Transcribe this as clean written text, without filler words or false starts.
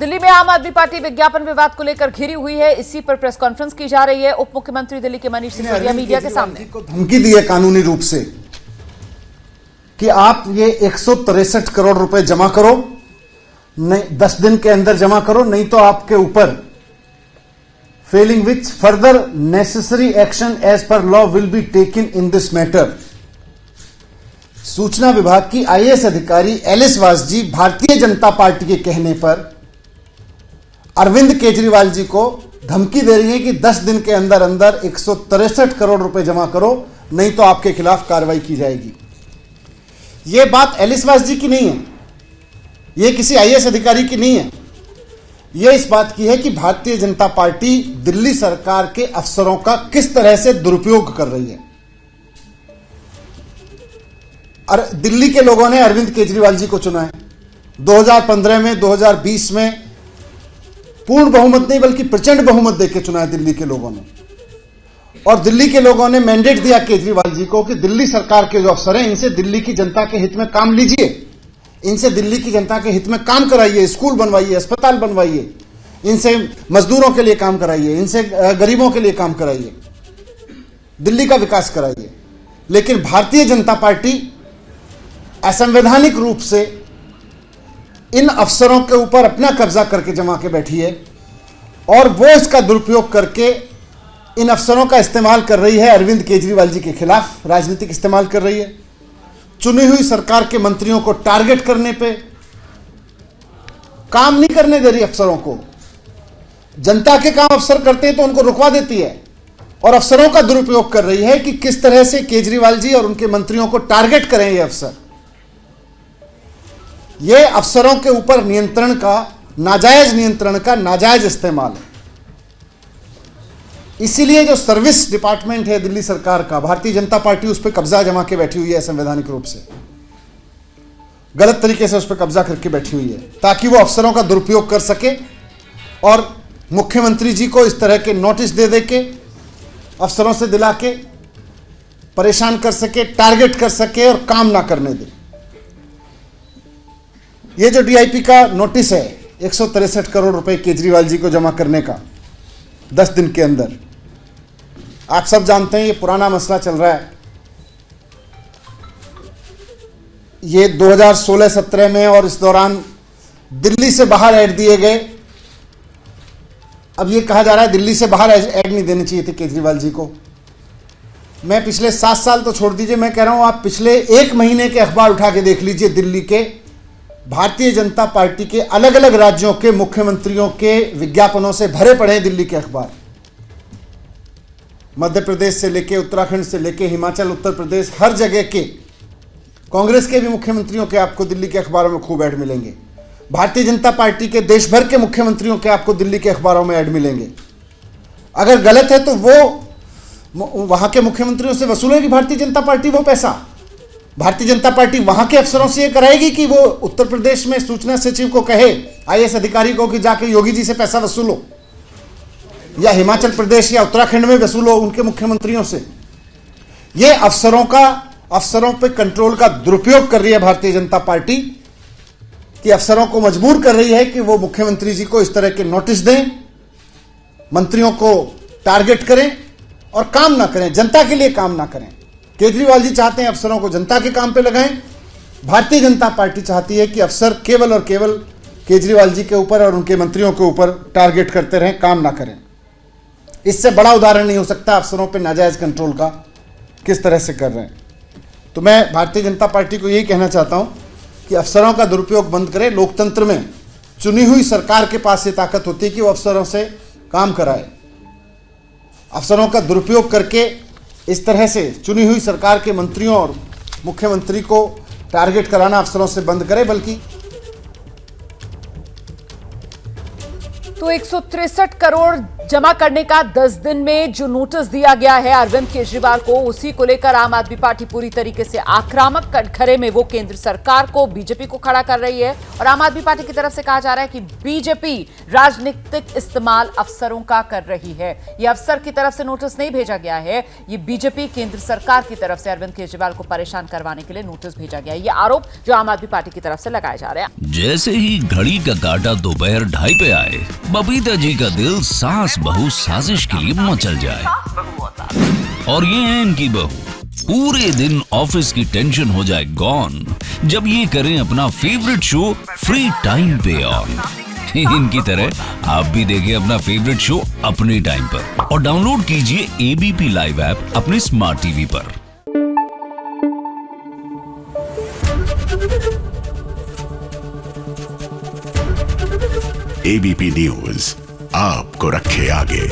दिल्ली में आम आदमी पार्टी विज्ञापन विवाद को लेकर घिरी हुई है। इसी पर प्रेस कॉन्फ्रेंस की जा रही है। उप मुख्यमंत्री दिल्ली के मनीष सिसोदिया मीडिया के सामने को धमकी दी है कानूनी रूप से कि आप ये 163 करोड़ रुपए जमा करो, नहीं 10 दिन के अंदर जमा करो, नहीं तो आपके ऊपर failing which further necessary action as per law will be taken in this matter. सूचना विभाग की आईएएस अधिकारी एलिस वास जी भारतीय जनता पार्टी के कहने पर अरविंद केजरीवाल जी को धमकी दे रही है कि 10 दिन के अंदर अंदर 163 करोड़ रुपए जमा करो, नहीं तो आपके खिलाफ कार्रवाई की जाएगी। यह बात एलिस वास जी की नहीं है, यह किसी आईएएस अधिकारी की नहीं है, यह इस बात की है कि भारतीय जनता पार्टी दिल्ली सरकार के अफसरों का किस तरह से दुरुपयोग कर रही है। और दिल्ली के लोगों ने अरविंद केजरीवाल जी को चुना है 2015 में, 2020 में पूर्ण बहुमत नहीं बल्कि प्रचंड बहुमत देकर चुना है दिल्ली के लोगों ने। और दिल्ली के लोगों ने मैंडेट दिया केजरीवाल जी को कि दिल्ली सरकार के जो अफसर हैं इनसे दिल्ली की जनता के हित में काम लीजिए, इनसे दिल्ली की जनता के हित में काम कराइए, स्कूल बनवाइए, अस्पताल बनवाइए, इनसे मजदूरों के लिए काम कराइए, इनसे गरीबों के लिए काम कराइए, दिल्ली का विकास कराइए। लेकिन भारतीय जनता पार्टी असंवैधानिक रूप से इन अफसरों के ऊपर अपना कब्जा करके जमा के बैठी है और वो इसका दुरुपयोग करके इन अफसरों का इस्तेमाल कर रही है अरविंद केजरीवाल जी के खिलाफ, राजनीतिक इस्तेमाल कर रही है। चुनी हुई सरकार के मंत्रियों को टारगेट करने पे, काम नहीं करने दे रही अफसरों को। जनता के काम अफसर करते हैं तो उनको रुकवा देती है और अफसरों का दुरुपयोग कर रही है कि किस तरह से केजरीवाल जी और उनके मंत्रियों को टारगेट करें ये अफसर। ये अफसरों के ऊपर नियंत्रण का, नाजायज नियंत्रण का नाजायज इस्तेमाल है। इसीलिए जो सर्विस डिपार्टमेंट है दिल्ली सरकार का, भारतीय जनता पार्टी उस पर कब्जा जमा के बैठी हुई है, संवैधानिक रूप से गलत तरीके से उस पर कब्जा करके बैठी हुई है ताकि वो अफसरों का दुरुपयोग कर सके और मुख्यमंत्री जी को इस तरह के नोटिस दे दे के अफसरों से दिला के परेशान कर सके, टारगेट कर सके और काम ना करने दे। ये जो डीआईपी का नोटिस है 163 करोड़ रुपए केजरीवाल जी को जमा करने का 10 दिन के अंदर, आप सब जानते हैं ये पुराना मसला चल रहा है। ये 2016-17 में और इस दौरान दिल्ली से बाहर ऐड दिए गए। अब ये कहा जा रहा है दिल्ली से बाहर ऐड नहीं देने चाहिए थे केजरीवाल जी को। मैं पिछले 7 साल तो छोड़ दीजिए, मैं कह रहा हूं आप पिछले 1 महीने के अखबार उठा के देख लीजिए। दिल्ली के भारतीय जनता पार्टी के अलग अलग राज्यों के मुख्यमंत्रियों के विज्ञापनों से भरे पड़े हैं दिल्ली के अखबार। मध्य प्रदेश से लेके, उत्तराखंड से लेके, हिमाचल, उत्तर प्रदेश, हर जगह के कांग्रेस के भी मुख्यमंत्रियों के आपको दिल्ली के अखबारों में खूब ऐड मिलेंगे। भारतीय जनता पार्टी के देश भर के मुख्यमंत्रियों के आपको दिल्ली के अखबारों में ऐड मिलेंगे। अगर गलत है तो वो वहां के मुख्यमंत्रियों से वसूलेगी भारतीय जनता पार्टी वो पैसा। भारतीय जनता पार्टी वहां के अफसरों से यह कराएगी कि वो उत्तर प्रदेश में सूचना सचिव को कहे, आईएएस अधिकारी को, कि जाके योगी जी से पैसा वसूलो, या हिमाचल प्रदेश या उत्तराखंड में वसूलो उनके मुख्यमंत्रियों से। ये अफसरों पे कंट्रोल का दुरुपयोग कर रही है भारतीय जनता पार्टी कि अफसरों को मजबूर कर रही है कि वो मुख्यमंत्री जी को इस तरह के नोटिस दें, मंत्रियों को टारगेट करें और काम ना करें, जनता के लिए काम ना करें। केजरीवाल जी चाहते हैं अफसरों को जनता के काम पे लगाएं, भारतीय जनता पार्टी चाहती है कि अफसर केवल और केवल केजरीवाल जी के ऊपर और उनके मंत्रियों के ऊपर टारगेट करते रहें, काम ना करें। इससे बड़ा उदाहरण नहीं हो सकता अफसरों पे नाजायज कंट्रोल का किस तरह से कर रहे हैं। तो मैं भारतीय जनता पार्टी को यही कहना चाहता हूं कि अफसरों का दुरुपयोग बंद करें। लोकतंत्र में चुनी हुई सरकार के पास ये ताकत होती है कि वो अफसरों से काम कराए। अफसरों का दुरुपयोग करके इस तरह से चुनी हुई सरकार के मंत्रियों और मुख्यमंत्री को टारगेट कराना अफसरों से बंद करे। बल्कि तो 163 करोड़ जमा करने का 10 दिन में जो नोटिस दिया गया है अरविंद केजरीवाल को, उसी को लेकर आम आदमी पार्टी पूरी तरीके से आक्रामक कटघरे में वो केंद्र सरकार को, बीजेपी को खड़ा कर रही है। और आम आदमी पार्टी की तरफ से कहा जा रहा है कि बीजेपी राजनीतिक इस्तेमाल अफसरों का कर रही है। यह अफसर की तरफ से नोटिस नहीं भेजा गया है, ये बीजेपी केंद्र सरकार की तरफ से अरविंद केजरीवाल को परेशान करवाने के लिए नोटिस भेजा गया है। ये आरोप जो आम आदमी पार्टी की तरफ से लगाए जा रहे हैं। जैसे ही घड़ी का काटा दोपहर 2:30 पे आए, बबीता जी का दिल सास बहू साजिश के लिए मचल जाए। और ये है इनकी बहू, पूरे दिन ऑफिस की टेंशन हो जाए गॉन जब ये करें अपना फेवरेट शो फ्री टाइम पे ऑन। इनकी तरह आप भी देखें अपना फेवरेट शो अपने टाइम पर और डाउनलोड कीजिए एबीपी लाइव ऐप अपने स्मार्ट टीवी पर। एबीपी न्यूज आपको रखे आगे।